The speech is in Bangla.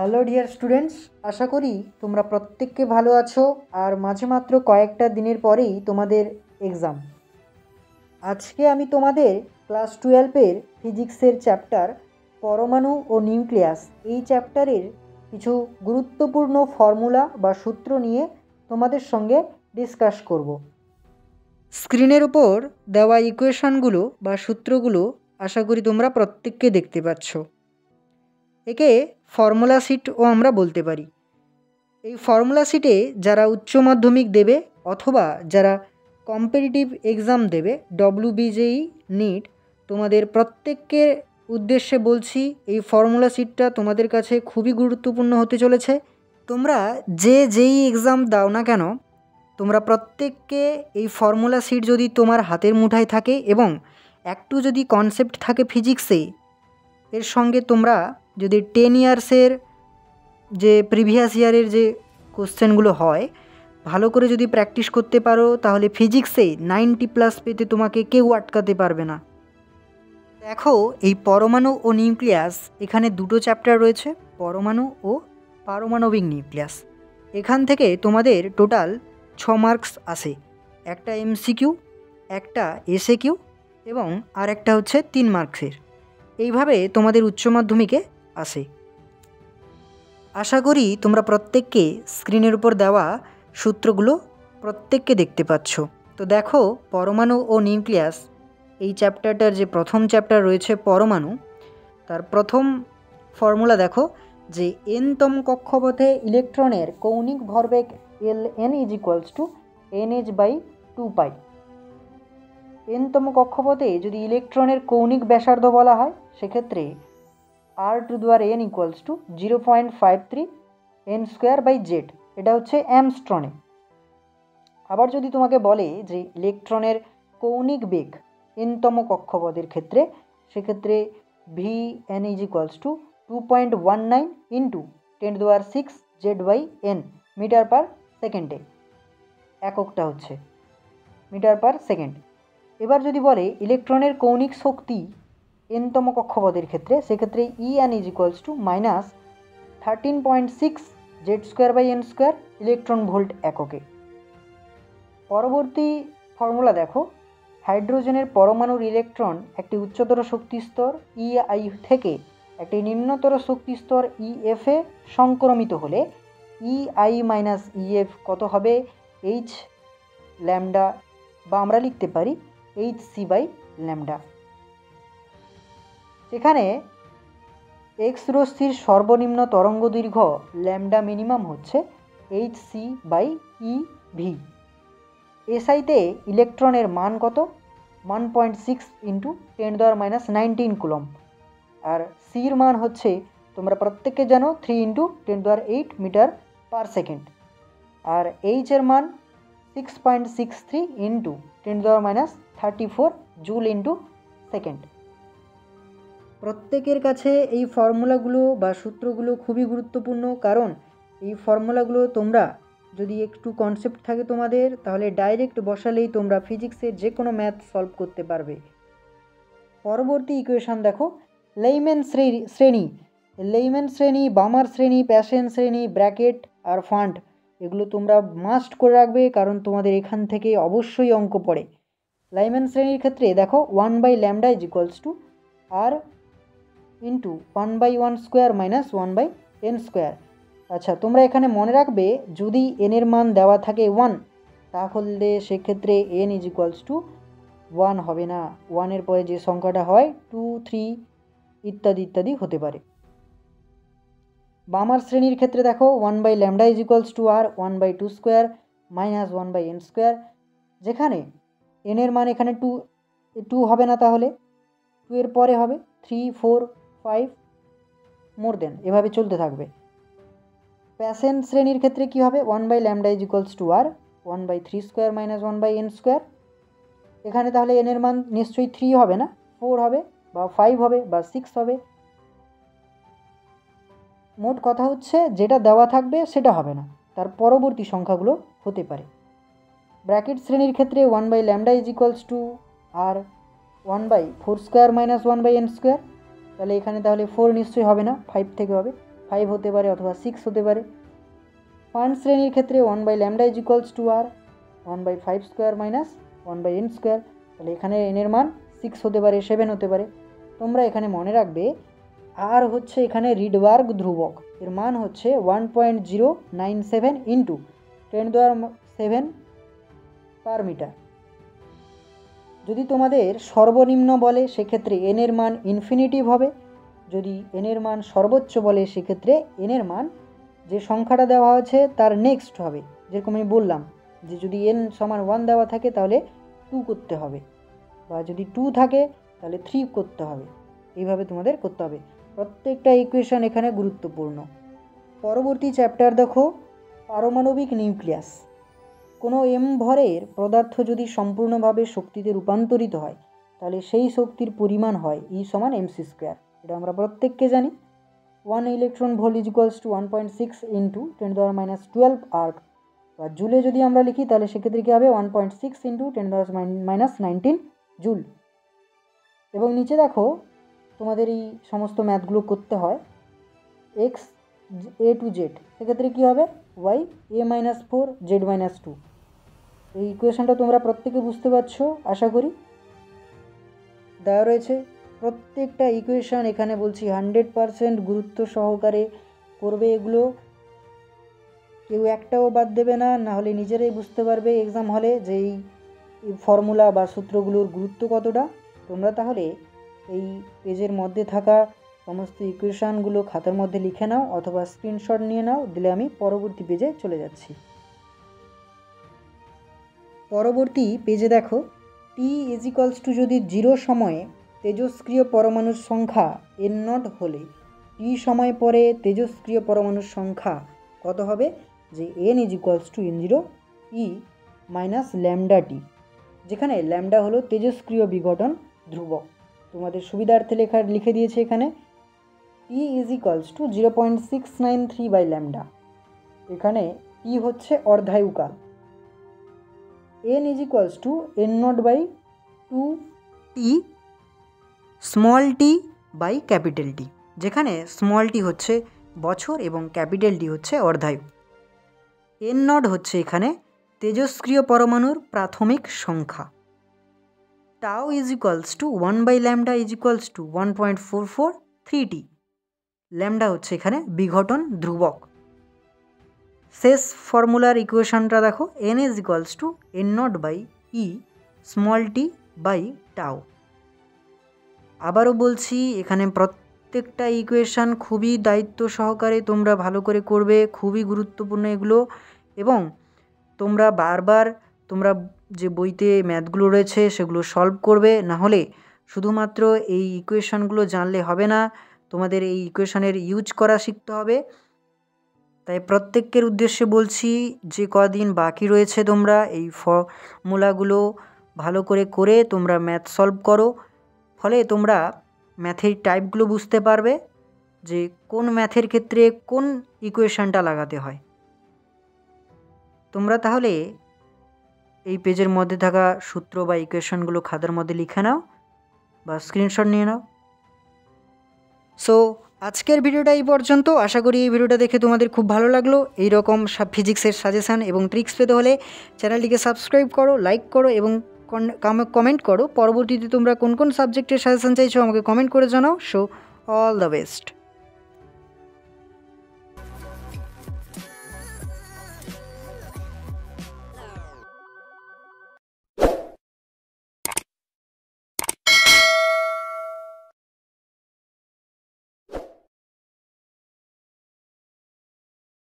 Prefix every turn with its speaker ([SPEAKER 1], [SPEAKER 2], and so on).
[SPEAKER 1] হ্যালো ডিয়ার স্টুডেন্টস, আশা করি তোমরা প্রত্যেককে ভালো আছো আর মাঝে মাত্র কয়েকটা দিনের পরেই তোমাদের এক্সাম। আজকে আমি তোমাদের ক্লাস 12-এর ফিজিক্সের চ্যাপ্টার পরমাণু ও নিউক্লিয়াস এই চ্যাপ্টারের কিছু গুরুত্বপূর্ণ ফর্মুলা বা সূত্র নিয়ে তোমাদের সঙ্গে ডিসকাস করব। স্ক্রিনের উপর দেওয়া ইকুয়েশনগুলো বা সূত্রগুলো আশা করি তোমরা প্রত্যেককে দেখতে পাচ্ছ। একে ফর্মুলা শিটও আমরা বলতে পারি। এই ফর্মুলা শিটে যারা উচ্চ মাধ্যমিক দেবে অথবা যারা কম্পিটিটিভ এক্সাম দেবে ডব্লিউবিজেই নিট, তোমাদের প্রত্যেকের উদ্দেশ্যে বলছি এই ফর্মুলা শিটটা তোমাদের কাছে খুবই গুরুত্বপূর্ণ হতে চলেছে। তোমরা যেই এক্সাম দাও না কেন, তোমরা প্রত্যেককে এই ফর্মুলা শিট যদি তোমার হাতের মুঠায় থাকে এবং একটু যদি কনসেপ্ট থাকে ফিজিক্সে, এর সঙ্গে তোমরা যদি 10 ইয়ার্সের যে প্রিভিয়াস ইয়ারের যে কোশ্চেনগুলো হয় ভালো করে যদি প্র্যাকটিস করতে পারো, তাহলে ফিজিক্সে 90+ পেতে তোমাকে কেউ আটকাতে পারবে না। দেখো, এই পরমাণু ও নিউক্লিয়াস এখানে দুটো চ্যাপ্টার রয়েছে, পরমাণু ও পারমাণবিক নিউক্লিয়াস। এখান থেকে তোমাদের টোটাল 6 মার্কস আসে, একটা এমসিকিউ, একটা এসএকিউ এবং আর একটা হচ্ছে 3 মার্কসের। এইভাবে তোমাদের উচ্চ মাধ্যমিকে আসে। আশা করি তোমরা প্রত্যেককে স্ক্রিনের উপর দেওয়া সূত্রগুলো প্রত্যেককে দেখতে পাচ্ছ। তো দেখো, পরমাণু ও নিউক্লিয়াস এই চ্যাপ্টারটার যে প্রথম চ্যাপ্টার রয়েছে পরমাণু, তার প্রথম ফর্মুলা দেখো যে এনতম কক্ষপথে ইলেকট্রনের কৌণিক ভরবেগ Ln = nh/2π। এনতম কক্ষপথে যদি ইলেকট্রনের কৌণিক ব্যাসার্ধ বলা হয়, সেক্ষেত্রে r⁴n = 0.53 n²/z, এটা হচ্ছে অ্যামস্ট্রনে। আবার যদি তোমাকে বলে যে ইলেকট্রনের কৌণিক বেগ এনতম কক্ষপথের ক্ষেত্রে, সেক্ষেত্রে Vn = 2.19 × 10⁶ z/n মিটার পার সেকেন্ডে, এককটা হচ্ছে মিটার পার সেকেন্ড। এবার যদি বলে ইলেকট্রনের কৌণিক শক্তি এনতম কক্ষপথের ক্ষেত্রে, সেক্ষেত্রে En = -13.6 z²/n² ইলেকট্রন ভোল্ট এককে। পরবর্তী ফর্মুলা দেখো, হাইড্রোজেনের পরমাণুর ইলেকট্রন একটি উচ্চতর শক্তিস্তর EI থেকে একটি নিম্নতর শক্তিস্তর EF-এ সংক্রমিত হলে EI - EF কত হবে? h ল্যামডা, বা আমরা লিখতে পারি hc/λ। সেখানে এক্স রশ্মির সর্বনিম্ন তরঙ্গ দৈর্ঘ্য ল্যামডা মিনিমাম হচ্ছে hc/eV। এসআইতে ইলেকট্রনের মান কত? 1.6 × 10⁻19 কুলম্ব। আর সির মান হচ্ছে, তোমরা প্রত্যেকে জানো, 3 × 10⁸ মিটার পার সেকেন্ড। আর এইচের মান 6.63 × 10⁻34 জুল × সেকেন্ড। প্রত্যেকের কাছে এই ফর্মুলাগুলো বা সূত্রগুলো খুবই গুরুত্বপূর্ণ, কারণ এই ফর্মুলাগুলো তোমরা যদি একটু কনসেপ্ট থাকে তোমাদের, তাহলে ডাইরেক্ট বসালেই তোমরা ফিজিক্সের যে কোনো ম্যাথ সলভ করতে পারবে। পরবর্তী ইকুয়েশান দেখো, লেইম্যান শ্রেণী, বামার শ্রেণী, প্যাশেন শ্রেণী, ব্র্যাকেট আর ফান্ড, এগুলো তোমরা মাস্ট করে রাখবে, কারণ তোমাদের এখান থেকে অবশ্যই অঙ্ক পড়ে। লেইম্যান শ্রেণীর ক্ষেত্রে দেখো 1/λ = r × 1/1² - 1/n²। আচ্ছা, তোমরা এখানে মনে রাখবে, যদি n এর মান দেওয়া থাকে 1, তাহলে সেক্ষেত্রে n = 1 হবে না। 1 এর পরে যে সংখ্যাটা হয় 2, 3 ইত্যাদি ইত্যাদি হতে পারে। বামার শ্রেণীর ক্ষেত্রে দেখো 1/λ = r 1/2² - 1/n², যেখানে n এর মান এখানে 2 হবে না, তাহলে 2 এর পরে হবে 3, 4, 5 মোর দেন, এভাবে চলতে থাকবে। প্যাশেন শ্রেণীর ক্ষেত্রে কি হবে? 1/λ = r 1/3² - 1/n²। এখানে তাহলে n এর মান নিশ্চয়ই 3 হবে না, 4 হবে বা 5 হবে বা 6 হবে। মোট কথা হচ্ছে, যেটা দেওয়া থাকবে সেটা হবে না, তার পরবর্তী সংখ্যাগুলো হতে পারে। ব্র্যাকেট শ্রেণীর ক্ষেত্রে 1/λ = r 1/4² - 1/n², তাহলে এখানে তাহলে 4 নিশ্চয়ই হবে না, 5 থেকে হবে, 5 হতে পারে অথবা 6 হতে পারে। ফার্স্ট শ্রেণীর ক্ষেত্রে 1/λ = r 1/5 square minus 1/n square. তাহলে এখানে n এর মান 6 হতে পারে, 7 হতে পারে। তোমরা এখানে মনে রাখবে আর হচ্ছে এখানে রিডবার্গ ধ্রুবক, এর মান হচ্ছে 1.097 ইন্টু 10⁻7 পার মিটার। যদি তোমাদের সর্বনিম্ন বলে সেক্ষেত্রে n এর মান ইনফিনিটিভ হবে, যদি n এর মান সর্বোচ্চ বলে সেক্ষেত্রে n এর মান যে সংখ্যাটা দেওয়া হয়েছে তার নেক্সট হবে। যেরকম আমি বললাম যে যদি n সমান 1 দেওয়া থাকে তাহলে 2 করতে হবে, বা যদি 2 থাকে তাহলে 3 করতে হবে। এইভাবে তোমাদের করতে হবে। প্রত্যেকটা ইকুয়েশন এখানে গুরুত্বপূর্ণ। পরবর্তী চ্যাপ্টার দেখো, পারমাণবিক নিউক্লিয়াস। কোনো m ভরের পদার্থ যদি সম্পূর্ণভাবে শক্তিতে রূপান্তরিত হয় তাহলে সেই শক্তির পরিমাণ হয় E = mc²। এটা আমরা প্রত্যেককে জানি। 1 ইলেকট্রন ভোল্ট = 1.6 ইন্টু 10⁻12 আর্ক, বা জুলে যদি আমরা লিখি তাহলে সেক্ষেত্রে কী হবে 1.6 ইন্টু 10⁻19 জুল। এবং নিচে দেখো তোমাদের এই সমস্ত ম্যাথগুলো করতে হয় x a to z, সেক্ষেত্রে কী হবে y a-4 z-2। এই ইকুয়েশনটা তোমরা প্রত্যেকে বুঝতে পারছো আশা করি। দেওয়া রয়েছে প্রত্যেকটা ইকুয়েশন, এখানে বলছি 100% গুরুত্ব সহকারে করবে এগুলো, কেউ একটাও বাদ দেবে না, না হলে নিজেরাই বুঝতে পারবে এক্সাম হলে যে এই ফর্মুলা বা সূত্রগুলোর গুরুত্ব কতটা। তোমরা তাহলে এই পেজের মধ্যে থাকা সমস্ত ইকুয়েশানগুলো খাতার মধ্যে লিখে নাও অথবা স্ক্রিনশট নিয়ে নাও, দিলে আমি পরবর্তী পেজে চলে যাচ্ছি। পরবর্তী পেজে দেখো t যদি 0 সময়ে তেজস্ক্রিয় পরমাণুর সংখ্যা n0 হলে t সময় পরে তেজস্ক্রিয় পরমাণুর সংখ্যা কত হবে, যে n n0 e - λt, যেখানে ল্যামডা হলো তেজস্ক্রিয় বিঘটন ধ্রুবক। তোমাদের সুবিধার্থে লিখে দিয়েছে এখানে t = 0.693/λ। এখানে t হচ্ছে অর্ধায়ুকাল। n n0/2t small T by capital T, যেখানে স্মল টি হচ্ছে বছর এবং ক্যাপিটাল টি হচ্ছে অর্ধায়ু। n0 হচ্ছে এখানে তেজস্ক্রিয় পরমাণুর প্রাথমিক সংখ্যা। Tau = 1/λ = 1.443t। ল্যামডা হচ্ছে এখানে বিঘটন ধ্রুবক। শেষ ফর্মুলার ইকুয়েশনটা দেখো n n0/e small T by tau. আবারও বলছি এখানে প্রত্যেকটা ইকুয়েশান খুবই দায়িত্ব সহকারে তোমরা ভালো করে করবে, খুবই গুরুত্বপূর্ণ এগুলো। এবং তোমরা বারবার তোমরা যে বইতে ম্যাথগুলো রয়েছে সেগুলো সলভ করবে, না হলে শুধুমাত্র এই ইকুয়েশানগুলো জানলে হবে না, তোমাদের এই ইকুয়েশানের ইউজ করা শিখতে হবে। তাই প্রত্যেকের উদ্দেশ্যে বলছি যে কদিন বাকি রয়েছে তোমরা এই ফর্মুলাগুলো ভালো করে তোমরা ম্যাথ সলভ করো, ফলে তোমরা ম্যাথের টাইপগুলো বুঝতে পারবে যে কোন ম্যাথের ক্ষেত্রে কোন ইকুয়েশানটা লাগাতে হয়। তোমরা তাহলে এই পেজের মধ্যে থাকা সূত্র বা ইকুয়েশানগুলো খাতার মধ্যে লিখে নাও বা স্ক্রিনশট নিয়ে নাও। সো আজকের ভিডিওটা এই পর্যন্ত। আশা করি এই ভিডিওটা দেখে তোমাদের খুব ভালো লাগলো। এই রকম ফিজিক্সের সাজেশান এবং ট্রিক্স পেতে হলে চ্যানেলটিকে সাবস্ক্রাইব করো, লাইক করো এবং কমেন্ট করো। পরবর্তীতে তোমরা কোন কোন সাবজেক্টের সাজেশান চাইছো আমাকে কমেন্ট করে জানাও। So all the best.